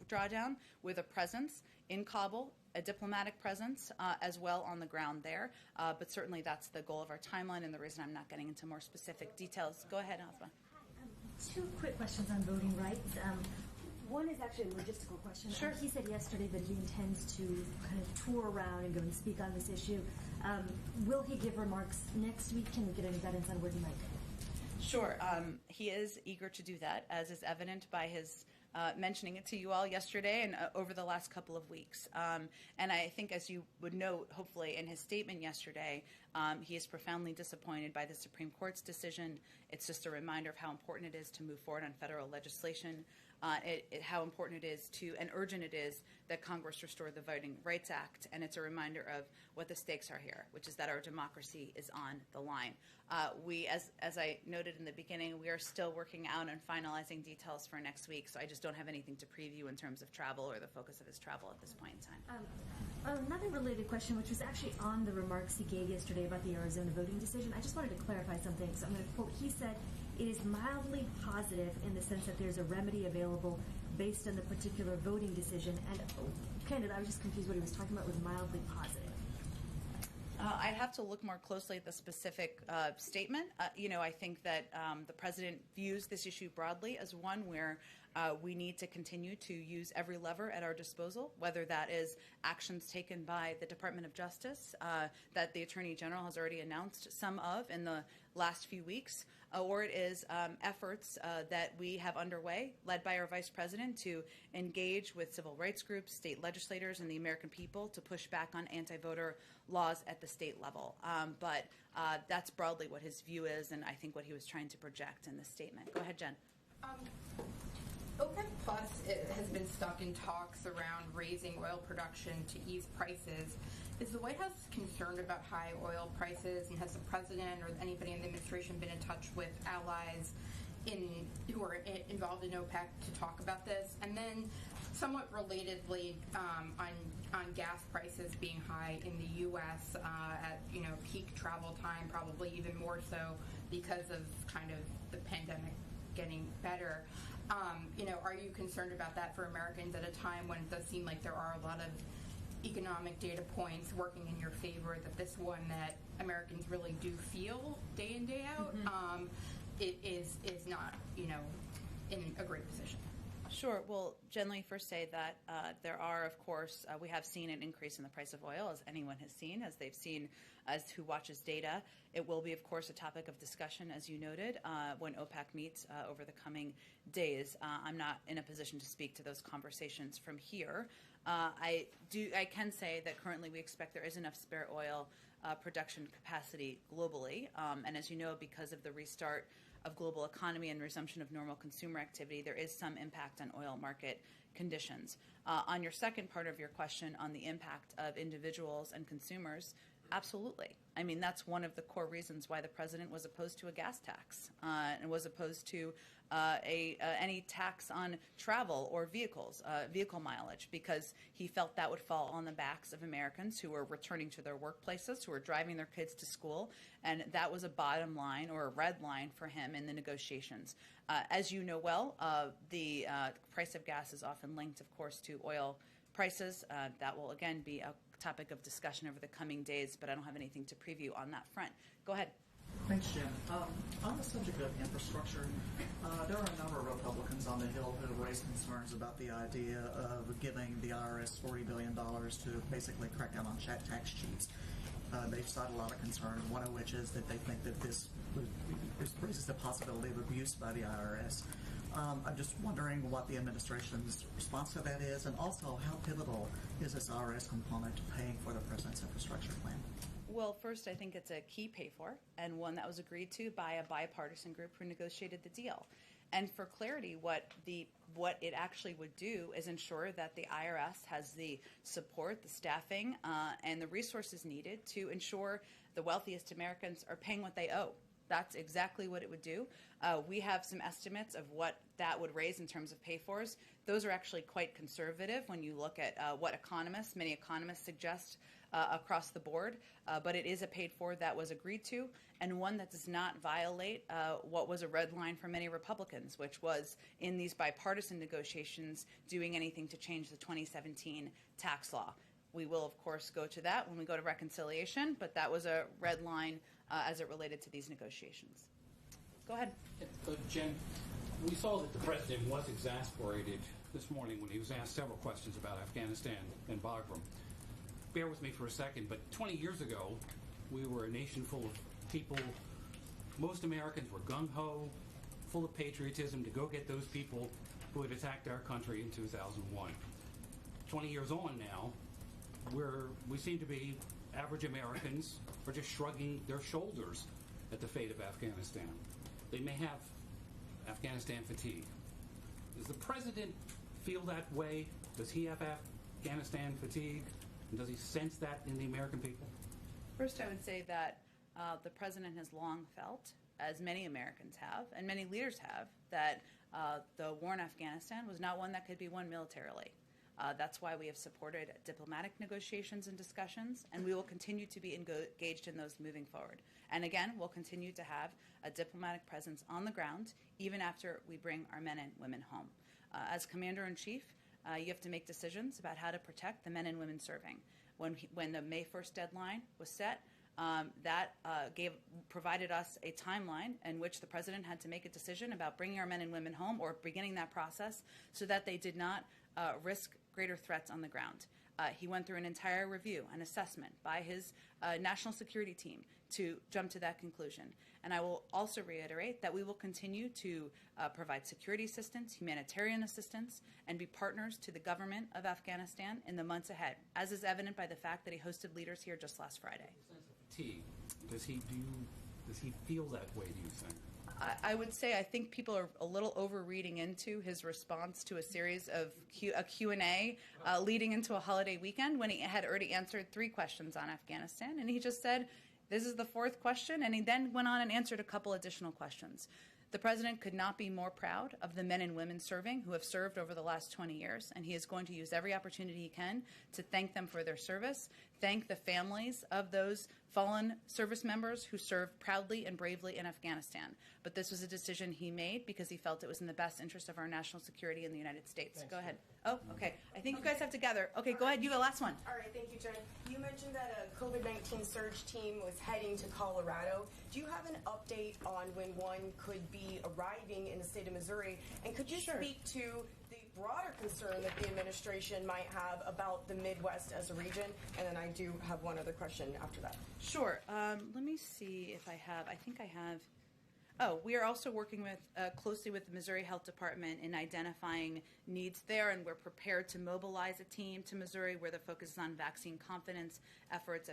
drawdown with a presence in Kabul, a diplomatic presence as well on the ground there. But certainly that's the goal of our timeline and the reason I'm not getting into more specific details. Go ahead, Asma. Two quick questions on voting rights. One is actually a logistical question. Sure. He said yesterday that he intends to kind of tour around and go and speak on this issue. Will he give remarks next week? Can we get any guidance on where he might go? Sure. He is eager to do that, as is evident by his mentioning it to you all yesterday and over the last couple of weeks. And I think, as you would note, hopefully, in his statement yesterday, he is profoundly disappointed by the Supreme Court's decision. It's just a reminder of how important it is to move forward on federal legislation, how important it is to, and urgent it is, that Congress restore the Voting Rights Act. And it's a reminder of what the stakes are here, which is that our democracy is on the line. We, as I noted in the beginning, we are still working out and finalizing details for next week, so I just don't have anything to preview in terms of travel or the focus of his travel at this point in time. Another related question, which was actually on the remarks he gave yesterday about the Arizona voting decision. I just wanted to clarify something. So I'm going to quote, he said, "It is mildly positive in the sense that there's a remedy available based on the particular voting decision." And candid, I was just confused what he was talking about with mildly positive. I'd have to look more closely at the specific statement. I think that the president views this issue broadly as one where we need to continue to use every lever at our disposal, whether that is actions taken by the Department of Justice that the Attorney General has already announced some of in the last few weeks, or it is efforts that we have underway, led by our Vice President, to engage with civil rights groups, state legislators, and the American people to push back on anti-voter laws at the state level. But that's broadly what his view is, and I think what he was trying to project in this statement. Go ahead, Jen. OPEC Plus has been stuck in talks around raising oil production to ease prices. Is the White House concerned about high oil prices, and has the president or anybody in the administration been in touch with allies who are involved in OPEC to talk about this? And then somewhat relatedly, on gas prices being high in the U.S. At peak travel time, probably even more so because of kind of the pandemic getting better. Are you concerned about that for Americans at a time when it does seem like there are a lot of economic data points working in your favor, that this one that Americans really do feel day in, day out, it is not, in a great position? Sure. Well, generally first say that there are, of course, we have seen an increase in the price of oil, as anyone has seen, as they've seen, as who watches data. It will be, of course, a topic of discussion, as you noted, when OPEC meets over the coming days. I'm not in a position to speak to those conversations from here. I can say that currently we expect there is enough spare oil production capacity globally, and as you know, because of the restart of global economy and resumption of normal consumer activity, there is some impact on oil market conditions. On your second part of your question on the impact of individuals and consumers, absolutely. I mean, that's one of the core reasons why the president was opposed to a gas tax and was opposed to any tax on travel or vehicle mileage, because he felt that would fall on the backs of Americans who were returning to their workplaces, who were driving their kids to school, and that was a bottom line or a red line for him in the negotiations. As you know well, the price of gas is often linked, of course, to oil prices. That will, again, be a topic of discussion over the coming days, but I don't have anything to preview on that front. Go ahead. Thanks, Jen. On the subject of infrastructure, there are a number of Republicans on the Hill who have raised concerns about the idea of giving the IRS $40 billion to basically crack down on tax cheats. They've cited a lot of concerns, one of which is that they think that this raises the possibility of abuse by the IRS. I'm just wondering what the administration's response to that is, and also how pivotal is this IRS component to paying for the president's infrastructure plan? Well, first, I think it's a key pay for, and one that was agreed to by a bipartisan group who negotiated the deal. And for clarity, what it actually would do is ensure that the IRS has the support, the staffing, and the resources needed to ensure the wealthiest Americans are paying what they owe. That's exactly what it would do. We have some estimates of what that would raise in terms of pay-fors. Those are actually quite conservative when you look at what many economists suggest across the board. But it is a paid-for that was agreed to, and one that does not violate what was a red line for many Republicans, which was in these bipartisan negotiations doing anything to change the 2017 tax law. We will, of course, go to that when we go to reconciliation, but that was a red line as it related to these negotiations. Go ahead. Jen, we saw that the president was exasperated this morning when he was asked several questions about Afghanistan and Bagram. Bear with me for a second, but 20 years ago, we were a nation full of people. Most Americans were gung-ho, full of patriotism to go get those people who had attacked our country in 2001. 20 years on now, we seem to be average Americans are just shrugging their shoulders at the fate of Afghanistan. They may have Afghanistan fatigue. Does the president feel that way? Does he have Afghanistan fatigue? And does he sense that in the American people? First, I would say that the president has long felt, as many Americans have, and many leaders have, that the war in Afghanistan was not one that could be won militarily. That's why we have supported diplomatic negotiations and discussions, and we will continue to be engaged in those moving forward. And again, we'll continue to have a diplomatic presence on the ground, even after we bring our men and women home. As Commander-in-Chief, you have to make decisions about how to protect the men and women serving. When the May 1st deadline was set, that provided us a timeline in which the president had to make a decision about bringing our men and women home or beginning that process so that they did not risk greater threats on the ground. He went through an entire review and assessment by his national security team to jump to that conclusion. And I will also reiterate that we will continue to provide security assistance, humanitarian assistance, and be partners to the government of Afghanistan in the months ahead, as is evident by the fact that he hosted leaders here just last Friday. Fatigue. Does he feel that way, do you think? I would say I think people are a little over-reading into his response to a series of a Q&A leading into a holiday weekend when he had already answered 3 questions on Afghanistan, and he just said, this is the 4th question, and he then went on and answered a couple additional questions. The President could not be more proud of the men and women serving who have served over the last 20 years, and he is going to use every opportunity he can to thank them for their service, thank the families of those fallen service members who served proudly and bravely in Afghanistan. But this was a decision he made because he felt it was in the best interest of our national security in the United States. Thanks, go ahead. Oh, okay. I think you guys have to gather. Okay, go ahead. You go last one. All right, thank you, Jen. You mentioned that a COVID-19 surge team was heading to Colorado. Do you have an update on when one could be arriving in the state of Missouri? And could you speak to the broader concern that the administration might have about the Midwest as a region? And then I do have one other question after that. Sure. Let me see if I have. I think I have. Oh, we are also working with closely with the Missouri Health Department in identifying needs there, and we're prepared to mobilize a team to Missouri where the focus is on vaccine confidence efforts,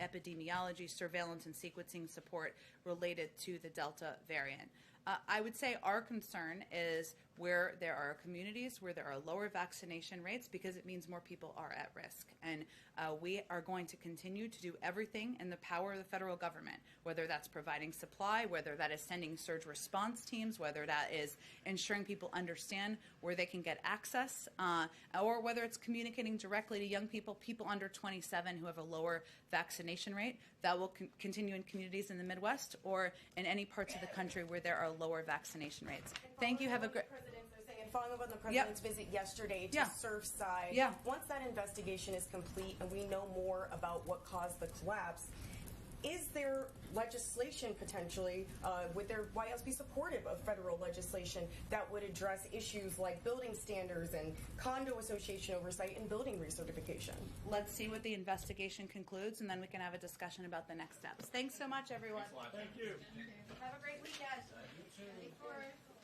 epidemiology, surveillance, and sequencing support related to the Delta variant. I would say our concern is where there are communities where there are lower vaccination rates because it means more people are at risk. And we are going to continue to do everything in the power of the federal government, whether that's providing supply, whether that is sending surge response teams, whether that is ensuring people understand where they can get access, or whether it's communicating directly to young people, people under 27 who have a lower vaccination rate. That will continue in communities in the Midwest or in any parts of the country where there are lower vaccination rates. Thank you. Have a great... And following up on the president's visit yesterday to Surfside, once that investigation is complete and we know more about what caused the collapse, is there legislation potentially, would their White House be supportive of federal legislation that would address issues like building standards and condo association oversight and building recertification? Let's see what the investigation concludes, and then we can have a discussion about the next steps. Thanks so much, everyone. Thank you. Have a great weekend. You too.